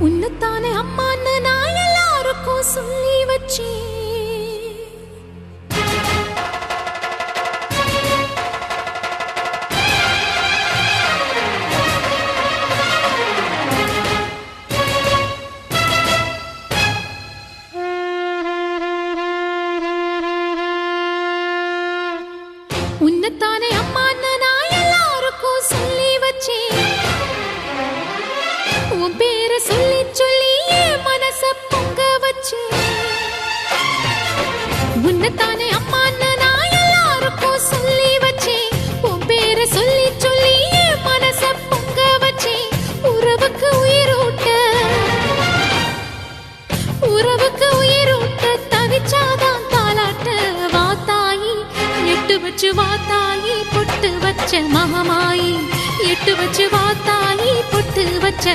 உன்னத்தானே அம்மான்னு நான் எல்லாருக்கும் சொல்லி வச்சேன். உன்னத்தானே அம்மான்னு நான் எல்லாருக்கும் சொல்லி வச்சேன். உன் பேரை சொல்லி சொல்லி என் மனச பொங்க வச்சேன். உன்னத்தானே அம்மான்னு நான் எல்லாருக்கும் சொல்லி வச்சேன். உன் பேரை சொல்லி சொல்லி என் மனச பொங்க வச்சேன். உறவுக்கு உயிரூட்ட தவிச்சாதான் தாலாட்ட. வாத்தாயி எட்டு வச்சு வாத்தாயி பொட்டு வச்ச மகமாயி. எட்டு வச்சு வாத்தாயி பொட்டு வச்ச